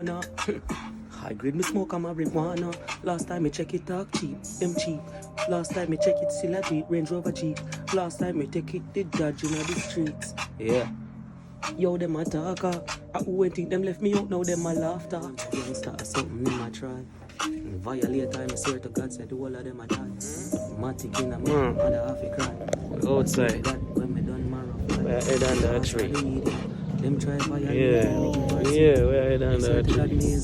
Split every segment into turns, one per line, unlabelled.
No. High grade me smoke on marijuana. Last time me check it talk cheap, them cheap. Last time me check it still a beat, Range Rover Jeep. Last time me take it the dodge in the streets. Yeah. Yo, them a talker. I who think them left me out, now them a laughter. Youngster or something in my try. Violate time, I swear to God, said the whole of them a die. Matic in a man, mother half a cry.
Outside.
When me done marrow.
We're head under a tree.
Them try violate.
Yeah, we're head under a tree.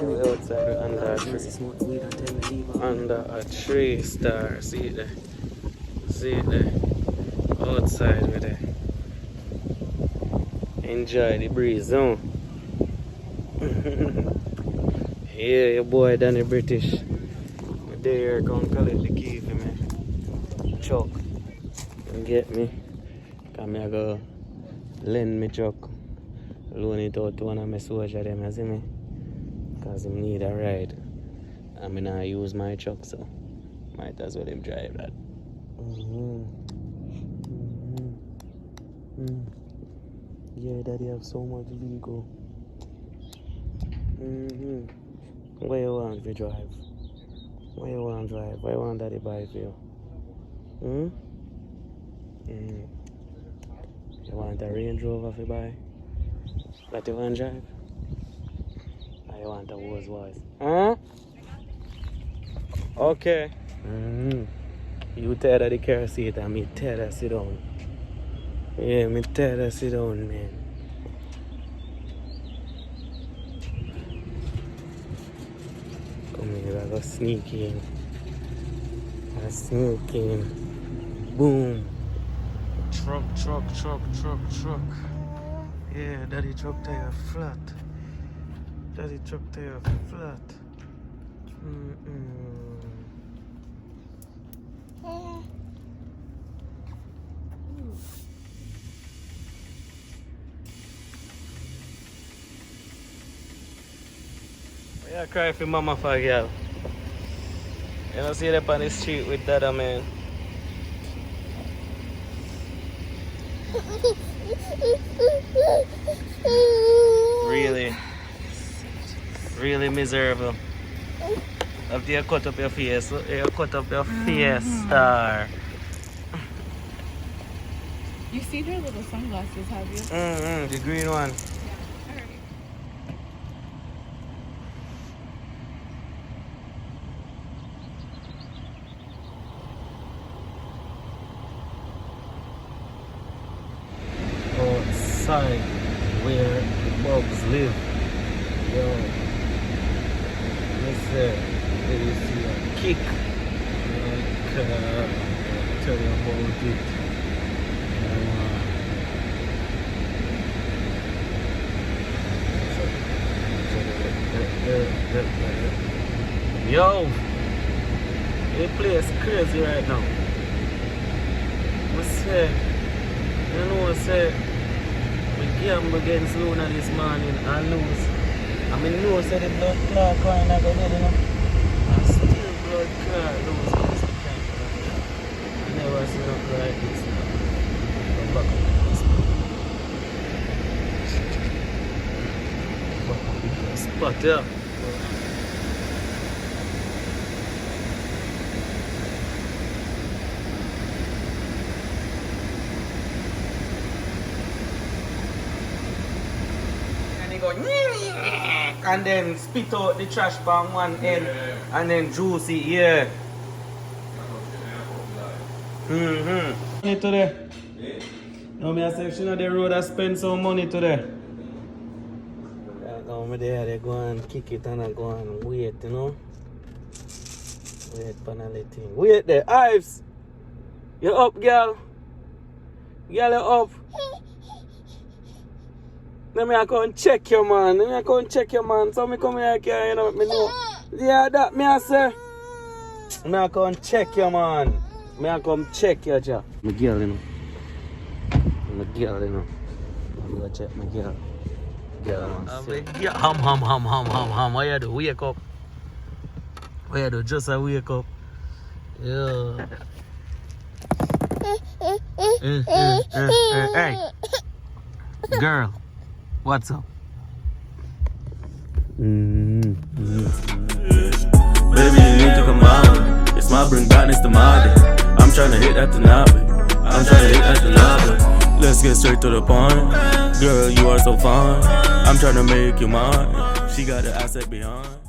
We're outside under a tree. Under a tree, star. See it there. See it there. Outside with it. Enjoy the breeze, huh? Yeah, your boy Danny British. I'm there, come collect the key for me. Chuck. You get me? Come here, go lend me truck. Loan it out to one of my soldiers, them, you see me? Because I need a ride. I'm gonna use my truck, so might as well him drive that. Yeah, daddy have so much Vigo. Where you want to drive? Where you want to drive? Where you want daddy buy for you? You want a Range Rover to buy? That you want to drive? Or you want a Rolls-Royce? Huh? Okay. You tell her the car seat and me tell her sit down. Yeah, me tell her sit down, man. Come here, I go sneak in. I sneak in. Boom. Truck. Yeah, daddy truck tire flat. Daddy truck tire flat. I cry for mama for a girl. You know, see them on the street with dada, man. Really miserable. After you cut up your face, star.
You see their little sunglasses, have you?
The green one. Outside where the bugs live. Yo, there you see a kick. Tell you about it. Yo, the place crazy right now. What's that? You know what I say? We gamble against Luna this morning and lose. I mean, no, said the blood clot crying like I did, you know. And still blood clot lose. I never seen nothing like this. Come back up this spot, yeah. And then spit out the trash from one end and then juicy, yeah. Money today. No, me I say she know the road I spend some money today. Over there, they go and kick it and I go and wait, you know. Wait for the thing. Wait there, Ives. You up, girl? Girl, you up? Let me go and check you, man. Let me go and check you, man. So me come here, you know, me know. Yeah, that me I say. Me go and check you, man. Me come check you, Jack. My girl, you know. My girl, you know. I'm gonna check my girl. Girl, man. Hum. What you do? Wake up. What you do? Just a wake up. Yeah. Hey. Girl. What's up?
Baby, you need to come out. It's my bring back next to Marty. I'm tryna hit at the nappy. I'm tryna hit at the nappy. Let's get straight to the point. Girl, you are so fine. I'm tryna make you mine. She got the asset behind.